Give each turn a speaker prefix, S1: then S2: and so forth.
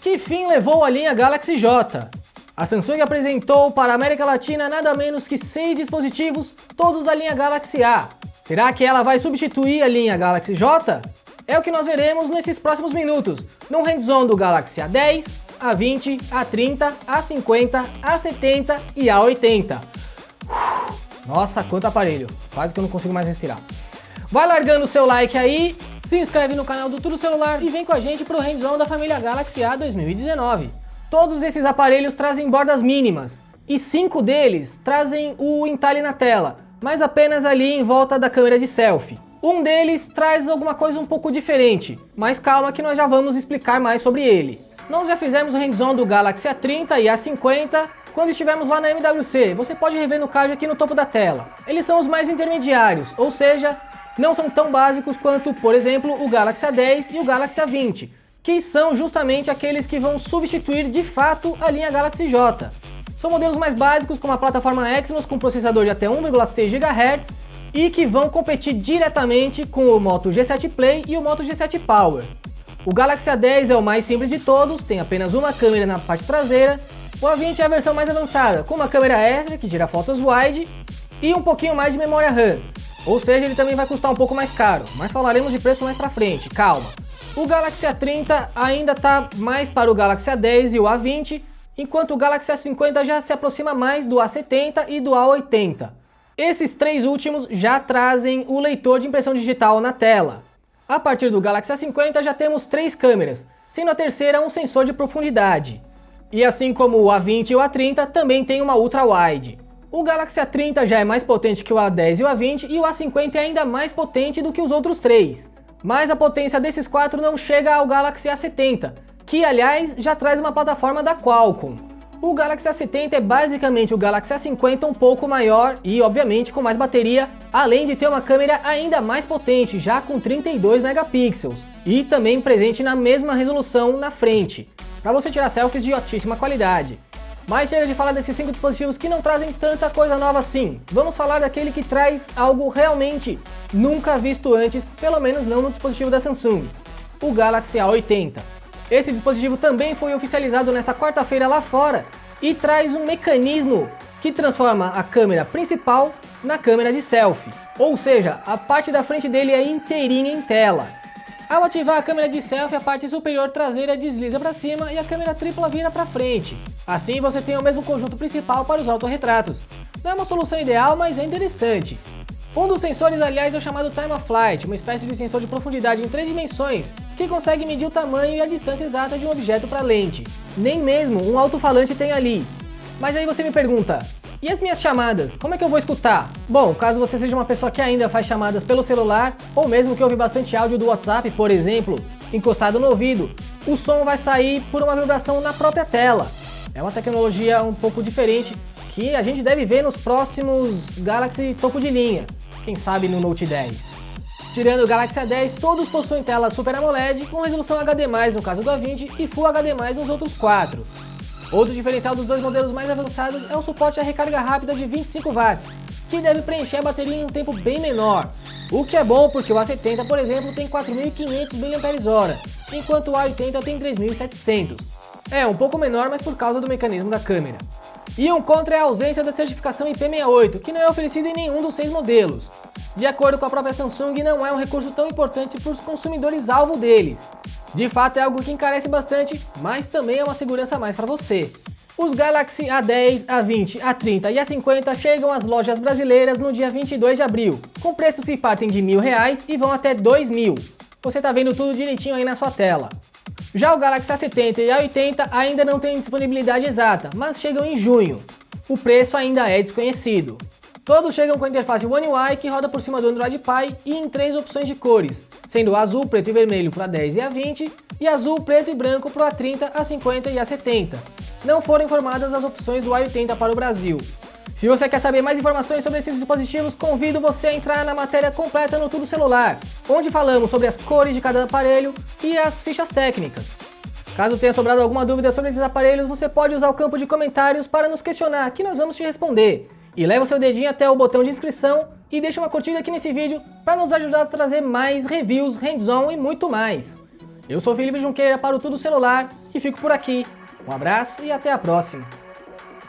S1: Que fim levou a linha Galaxy J? A Samsung apresentou para a América Latina nada menos que 6 dispositivos, todos da linha Galaxy A. Será que ela vai substituir a linha Galaxy J? É o que nós veremos nesses próximos minutos, no hands-on do Galaxy A10, A20, A30, A50, A70 e A80. Nossa, quanto aparelho, quase que eu não consigo mais respirar. Vai largando o seu like aí, se inscreve no canal do Tudo Celular e vem com a gente pro hands-on da família Galaxy A 2019. Todos esses aparelhos trazem bordas mínimas, e 5 deles trazem o entalhe na tela, mas apenas ali em volta da câmera de selfie. Um deles traz alguma coisa um pouco diferente, mas calma que nós já vamos explicar mais sobre ele. Nós já fizemos o hands-on do Galaxy A30 e A50 quando estivemos lá na MWC, você pode rever no card aqui no topo da tela. Eles são os mais intermediários, ou seja, não são tão básicos quanto, por exemplo, o Galaxy A10 e o Galaxy A20, que são justamente aqueles que vão substituir de fato a linha Galaxy J. São modelos mais básicos com uma plataforma Exynos com processador de até 1,6 GHz e que vão competir diretamente com o Moto G7 Play e o Moto G7 Power. O Galaxy A10 é o mais simples de todos, tem apenas uma câmera na parte traseira. O A20 é a versão mais avançada, com uma câmera extra que tira fotos wide e um pouquinho mais de memória RAM. Ou seja, ele também vai custar um pouco mais caro, mas falaremos de preço mais pra frente, calma. O Galaxy A30 ainda tá mais para o Galaxy A10 e o A20, enquanto o Galaxy A50 já se aproxima mais do A70 e do A80. Esses 3 últimos já trazem o leitor de impressão digital na tela. A partir do Galaxy A50 já temos 3 câmeras, sendo a terceira um sensor de profundidade. E assim como o A20 e o A30 também tem uma ultra wide. O Galaxy A30 já é mais potente que o A10 e o A20 e o A50 é ainda mais potente do que os outros 3. Mas a potência desses 4 não chega ao Galaxy A70, que aliás já traz uma plataforma da Qualcomm. O Galaxy A70 é basicamente o Galaxy A50 um pouco maior e obviamente com mais bateria, além de ter uma câmera ainda mais potente, já com 32 megapixels, e também presente na mesma resolução na frente, para você tirar selfies de altíssima qualidade. Mas chega de falar desses 5 dispositivos que não trazem tanta coisa nova assim. Vamos falar daquele que traz algo realmente nunca visto antes, pelo menos não no dispositivo da Samsung, o Galaxy A80. Esse dispositivo também foi oficializado nesta quarta-feira lá fora e traz um mecanismo que transforma a câmera principal na câmera de selfie. Ou seja, a parte da frente dele é inteirinha em tela. Ao ativar a câmera de selfie, a parte superior traseira desliza para cima e a câmera tripla vira para frente. Assim você tem o mesmo conjunto principal para os autorretratos. Não é uma solução ideal, mas é interessante. Um dos sensores, aliás, é o chamado Time of Flight, uma espécie de sensor de profundidade em 3 dimensões, que consegue medir o tamanho e a distância exata de um objeto para a lente. Nem mesmo um alto-falante tem ali. Mas aí você me pergunta, e as minhas chamadas, como é que eu vou escutar? Bom, caso você seja uma pessoa que ainda faz chamadas pelo celular, ou mesmo que ouve bastante áudio do WhatsApp, por exemplo, encostado no ouvido, o som vai sair por uma vibração na própria tela. É uma tecnologia um pouco diferente que a gente deve ver nos próximos Galaxy topo de linha, quem sabe no Note 10. Tirando o Galaxy A10, todos possuem tela Super AMOLED com resolução HD+, no caso do A20, e Full HD+, nos outros 4. Outro diferencial dos dois modelos mais avançados é o suporte à recarga rápida de 25 watts, que deve preencher a bateria em um tempo bem menor. O que é bom porque o A70, por exemplo, tem 4.500 mAh, enquanto o A80 tem 3.700. É um pouco menor, mas por causa do mecanismo da câmera. E um contra é a ausência da certificação IP68, que não é oferecida em nenhum dos 6 modelos. De acordo com a própria Samsung, não é um recurso tão importante para os consumidores-alvo deles. De fato é algo que encarece bastante, mas também é uma segurança a mais para você. Os Galaxy A10, A20, A30 e A50 chegam às lojas brasileiras no dia 22 de abril, com preços que partem de R$1.000 e vão até R$2.000. Você tá vendo tudo direitinho aí na sua tela. Já o Galaxy A70 e A80 ainda não têm disponibilidade exata, mas chegam em junho. O preço ainda é desconhecido. Todos chegam com a interface One UI que roda por cima do Android Pie e em 3 opções de cores, sendo azul, preto e vermelho para A10 e A20 e azul, preto e branco para o A30, A50 e A70. Não foram informadas as opções do A80 para o Brasil. Se você quer saber mais informações sobre esses dispositivos, convido você a entrar na matéria completa no Tudo Celular, onde falamos sobre as cores de cada aparelho e as fichas técnicas. Caso tenha sobrado alguma dúvida sobre esses aparelhos, você pode usar o campo de comentários para nos questionar, que nós vamos te responder. E leva o seu dedinho até o botão de inscrição e deixa uma curtida aqui nesse vídeo para nos ajudar a trazer mais reviews, hands-on e muito mais. Eu sou Felipe Junqueira para o Tudo Celular e fico por aqui. Um abraço e até a próxima!